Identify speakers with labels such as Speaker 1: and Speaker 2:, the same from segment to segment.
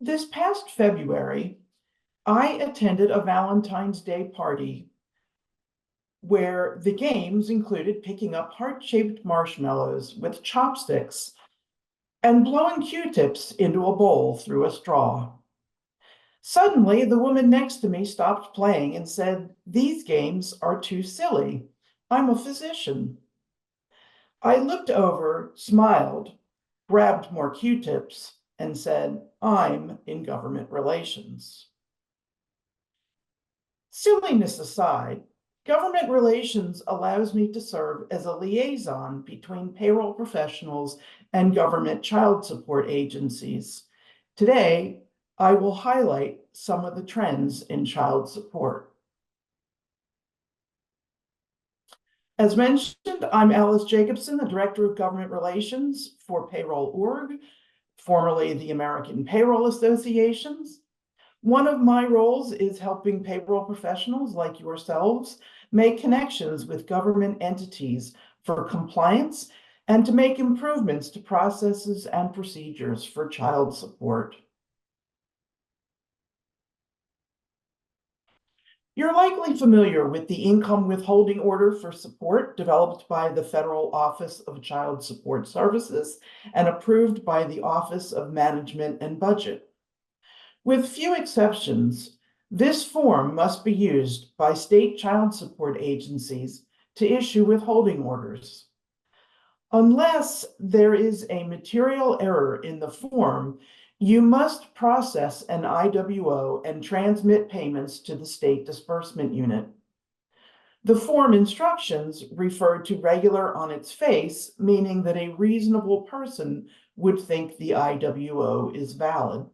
Speaker 1: This past February, I attended a Valentine's Day party where the games included picking up heart-shaped marshmallows with chopsticks and blowing Q-tips into a bowl through a straw. Suddenly, the woman next to me stopped playing and said, "These games are too silly. I'm a physician." I looked over, smiled, grabbed more Q-tips, and said, "I'm in government relations." Silliness aside, government relations allows me to serve as a liaison between payroll professionals and government child support agencies. Today, I will highlight some of the trends in child support. As mentioned, I'm Alice Jacobson, the Director of Government Relations for Payroll.org, formerly the American Payroll Associations. One of my roles is helping payroll professionals like yourselves make connections with government entities for compliance and to make improvements to processes and procedures for child support. You're likely familiar with the income withholding order for support developed by the Federal Office of Child Support Services and approved by the Office of Management and Budget. With few exceptions, this form must be used by state child support agencies to issue withholding orders. Unless there is a material error in the form, you must process an IWO and transmit payments to the state disbursement unit. The form instructions refer to regular on its face, meaning that a reasonable person would think the IWO is valid.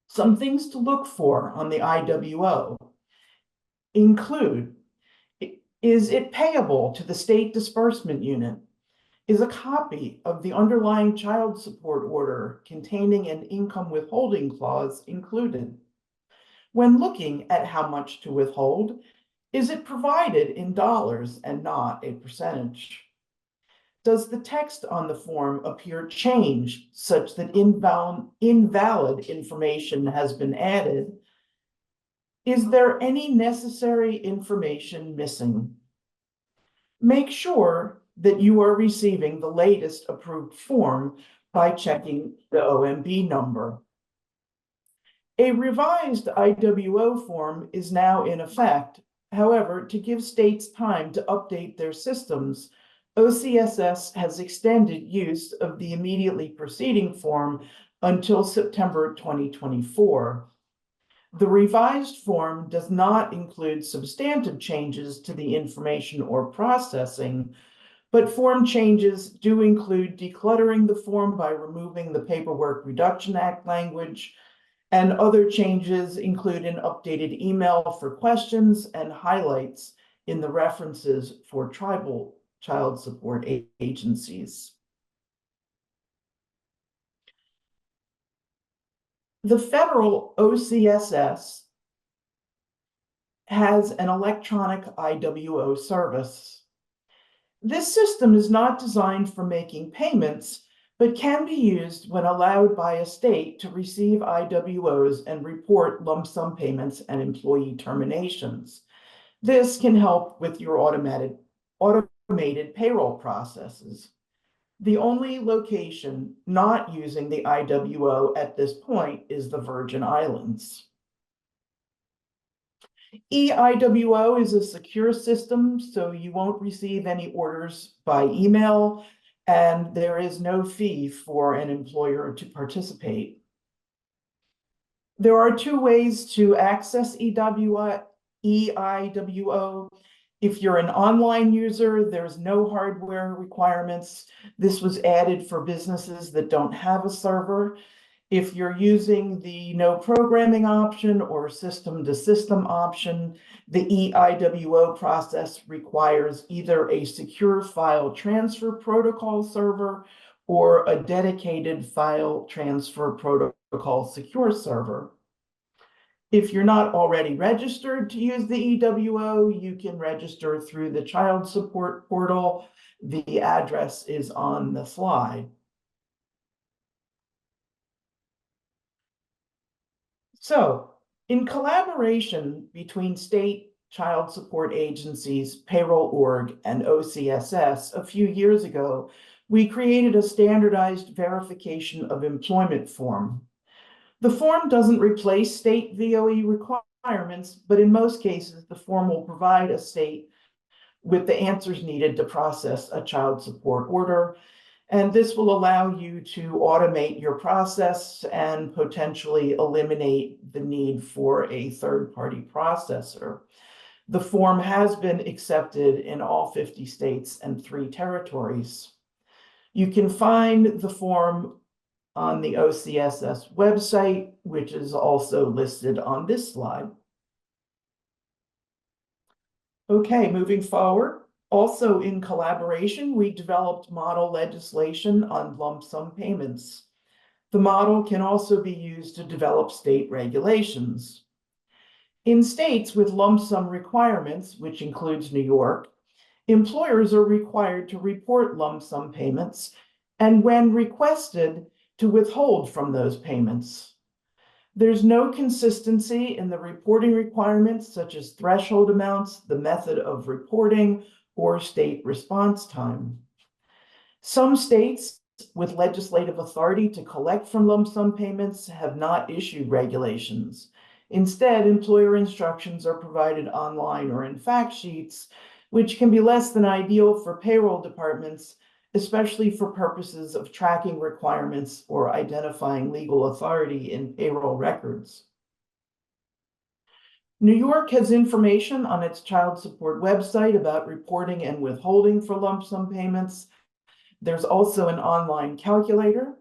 Speaker 1: Some things to look for on the IWO include, is it payable to the state disbursement unit? Is a copy of the underlying child support order containing an income withholding clause included? When looking at how much to withhold, is it provided in dollars and not a percentage? Does the text on the form appear changed such that invalid information has been added? Is there any necessary information missing? Make sure that you are receiving the latest approved form by checking the OMB number. A revised IWO form is now in effect. However, to give states time to update their systems, OCSS has extended use of the immediately preceding form until September 2024. The revised form does not include substantive changes to the information or processing, but form changes do include decluttering the form by removing the Paperwork Reduction Act language, and other changes include an updated email for questions and highlights in the references for tribal child support agencies. The federal OCSS has an electronic IWO service. This system is not designed for making payments, but can be used when allowed by a state to receive IWOs and report lump sum payments and employee terminations. This can help with your automated payroll processes. The only location not using the IWO at this point is the Virgin Islands. EIWO is a secure system, so you won't receive any orders by email, and there is no fee for an employer to participate. There are two ways to access EIWO. If you're an online user, there's no hardware requirements. This was added for businesses that don't have a server. If you're using the no programming option or system to system option, the EIWO process requires either a secure file transfer protocol server or a dedicated file transfer protocol secure server. If you're not already registered to use the EWO, you can register through the child support portal. The address is on the slide. So, in collaboration between state child support agencies, Payroll Org, and OCSS a few years ago, we created a standardized verification of employment form. The form doesn't replace state VOE requirements, but in most cases, the form will provide a state with the answers needed to process a child support order. And this will allow you to automate your process and potentially eliminate the need for a third-party processor. The form has been accepted in all 50 states and 3 territories. You can find the form on the OCSS website, which is also listed on this slide. Okay, moving forward. Also in collaboration, we developed model legislation on lump sum payments. The model can also be used to develop state regulations. In states with lump sum requirements, which includes New York, employers are required to report lump sum payments and, when requested, to withhold from those payments. There's no consistency in the reporting requirements, such as threshold amounts, the method of reporting, or state response time. Some states with legislative authority to collect from lump sum payments have not issued regulations. Instead, employer instructions are provided online or in fact sheets, which can be less than ideal for payroll departments, especially for purposes of tracking requirements or identifying legal authority in payroll records. New York has information on its child support website about reporting and withholding for lump sum payments. There's also an online calculator.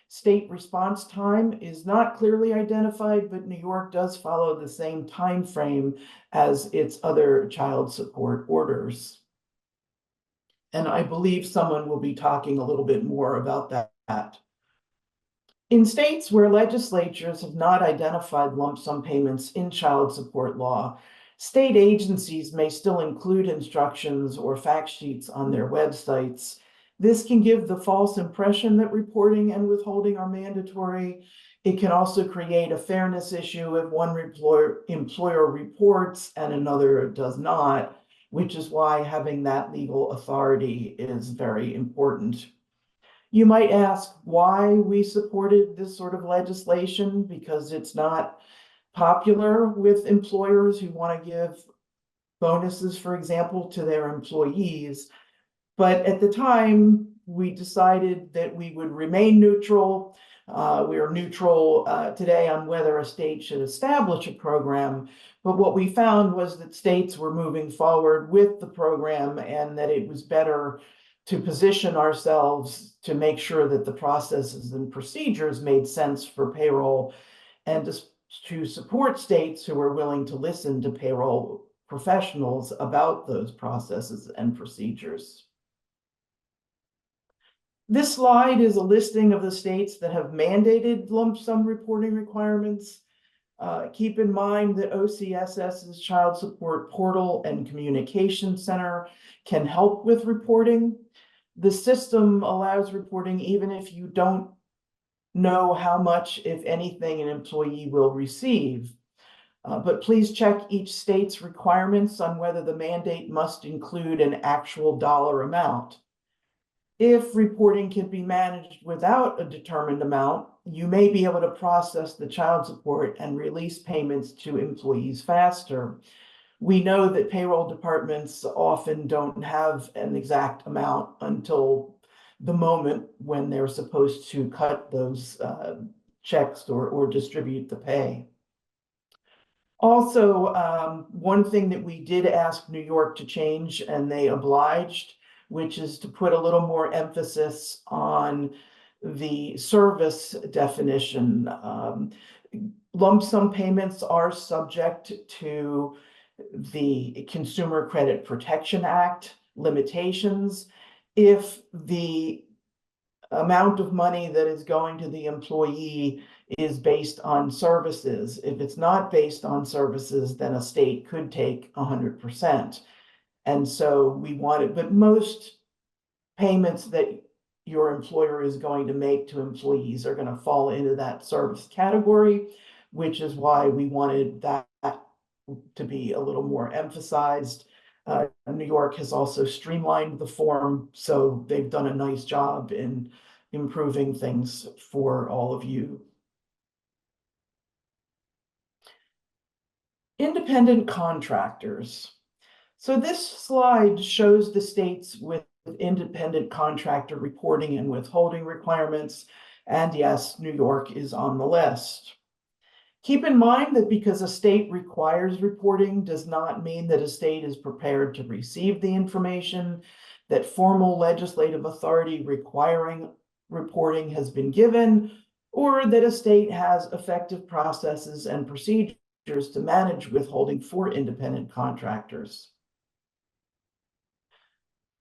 Speaker 1: State response time is not clearly identified, but New York does follow the same time frame as its other child support orders. And I believe someone will be talking a little bit more about that. In states where legislatures have not identified lump sum payments in child support law, state agencies may still include instructions or fact sheets on their websites. This can give the false impression that reporting and withholding are mandatory. It can also create a fairness issue if one employer reports and another does not, which is why having that legal authority is very important. You might ask why we supported this sort of legislation, because it's not popular with employers who want to give bonuses, for example, to their employees. But at the time, we decided that we would remain neutral. We are neutral today on whether a state should establish a program. But what we found was that states were moving forward with the program and that it was better to position ourselves to make sure that the processes and procedures made sense for payroll, and to support states who are willing to listen to payroll professionals about those processes and procedures. This slide is a listing of the states that have mandated lump sum reporting requirements. Keep in mind that OCSS's Child Support Portal and Communication Center can help with reporting. The system allows reporting even if you don't know how much, if anything, an employee will receive. But please check each state's requirements on whether the mandate must include an actual dollar amount. If reporting can be managed without a determined amount, you may be able to process the child support and release payments to employees faster. We know that payroll departments often don't have an exact amount until the moment when they're supposed to cut those checks or distribute the pay. Also, one thing that we did ask New York to change, and they obliged, which is to put a little more emphasis on the service definition. Lump sum payments are subject to the Consumer Credit Protection Act limitations. If the amount of money that is going to the employee is based on services, if it's not based on services, then a state could take 100%. And so we wanted, but most payments that your employer is going to make to employees are going to fall into that service category. which is why we wanted that to be a little more emphasized. New York has also streamlined the form, so they've done a nice job in improving things for all of you. Independent contractors. So this slide shows the states with independent contractor reporting and withholding requirements. And yes, New York is on the list. Keep in mind that because a state requires reporting does not mean that a state is prepared to receive the information, that formal legislative authority requiring reporting has been given, or that a state has effective processes and procedures to manage withholding for independent contractors.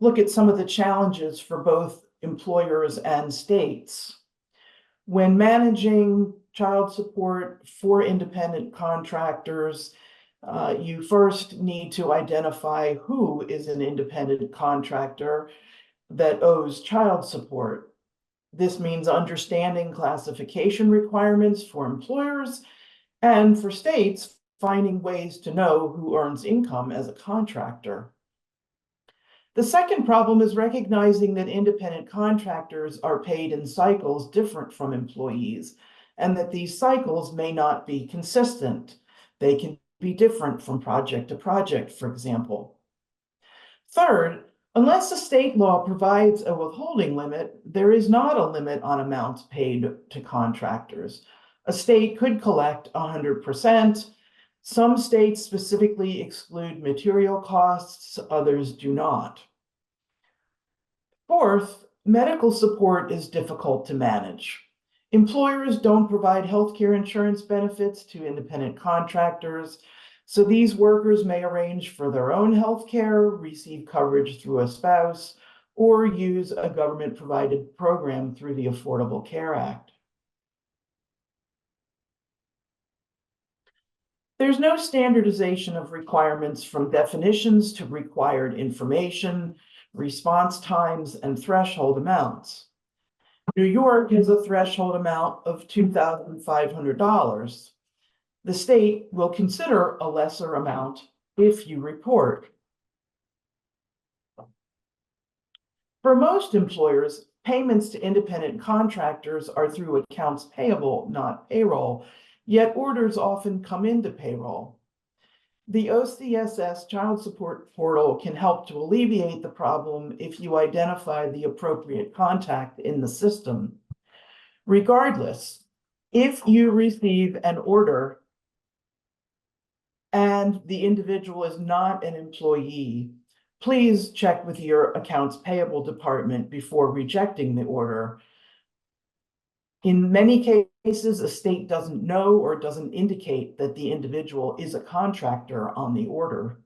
Speaker 1: Look at some of the challenges for both employers and states. When managing child support for independent contractors, you first need to identify who is an independent contractor that owes child support. This means understanding classification requirements for employers, and for states, finding ways to know who earns income as a contractor. The second problem is recognizing that independent contractors are paid in cycles different from employees, and that these cycles may not be consistent. They can be different from project to project, for example. Third, unless a state law provides a withholding limit, there is not a limit on amounts paid to contractors. A state could collect 100%. Some states specifically exclude material costs, others do not. Fourth, medical support is difficult to manage. Employers don't provide healthcare insurance benefits to independent contractors, so these workers may arrange for their own healthcare, receive coverage through a spouse, or use a government-provided program through the Affordable Care Act. There's no standardization of requirements from definitions to required information, response times, and threshold amounts. New York has a threshold amount of $2,500. The state will consider a lesser amount if you report. For most employers, payments to independent contractors are through accounts payable, not payroll, yet orders often come into payroll. The OCSS child support portal can help to alleviate the problem if you identify the appropriate contact in the system. Regardless, if you receive an order and the individual is not an employee, please check with your accounts payable department before rejecting the order. In many cases, a state doesn't know or doesn't indicate that the individual is a contractor on the order.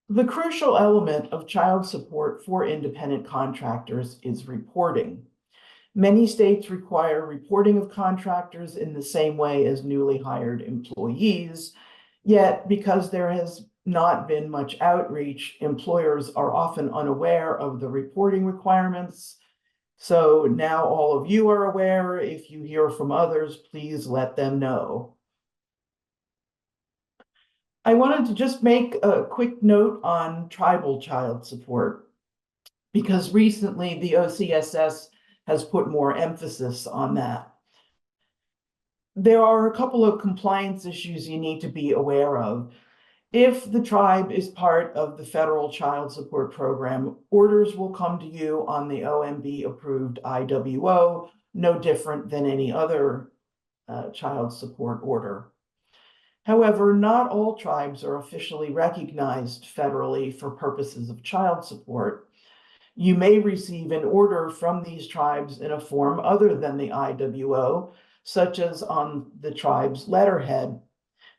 Speaker 1: The crucial element of child support for independent contractors is reporting. Many states require reporting of contractors in the same way as newly hired employees, yet because there has not been much outreach, employers are often unaware of the reporting requirements. So now all of you are aware. If you hear from others, please let them know. I wanted to just make a quick note on tribal child support, because recently the OCSS has put more emphasis on that. There are a couple of compliance issues you need to be aware of. If the tribe is part of the federal child support program, orders will come to you on the OMB approved IWO, no different than any other child support order. However, not all tribes are officially recognized federally for purposes of child support. You may receive an order from these tribes in a form other than the IWO, such as on the tribe's letterhead.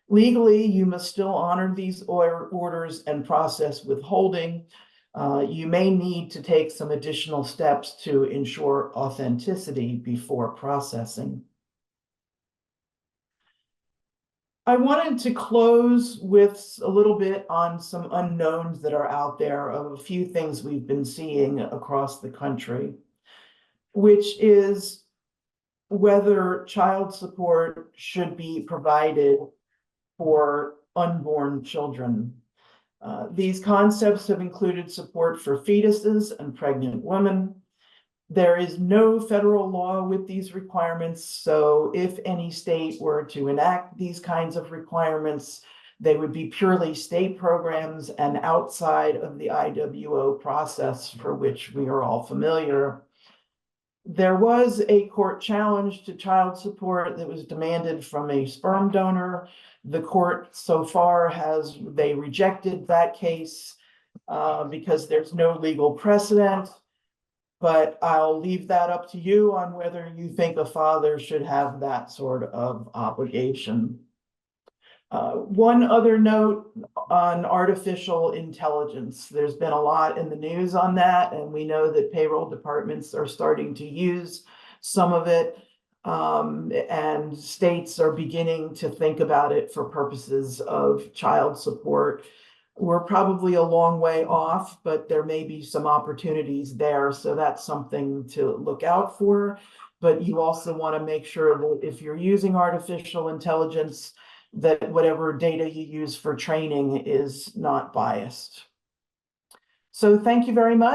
Speaker 1: Legally, you must still honor these orders and process withholding. You may need to take some additional steps to ensure authenticity before processing. I wanted to close with a little bit on some unknowns that are out there of a few things we've been seeing across the country, which is whether child support should be provided for unborn children. These concepts have included support for fetuses and pregnant women. There is no federal law with these requirements, so if any state were to enact these kinds of requirements, they would be purely state programs and outside of the IWO process for which we are all familiar. There was a court challenge to child support that was demanded from a sperm donor. The court so far they rejected that case because there's no legal precedent. But I'll leave that up to you on whether you think a father should have that sort of obligation. One other note on artificial intelligence. There's been a lot in the news on that, and we know that payroll departments are starting to use some of it, and states are beginning to think about it for purposes of child support. We're probably a long way off, but there may be some opportunities there, so that's something to look out for. But you also want to make sure that if you're using artificial intelligence, that whatever data you use for training is not biased. So thank you very much.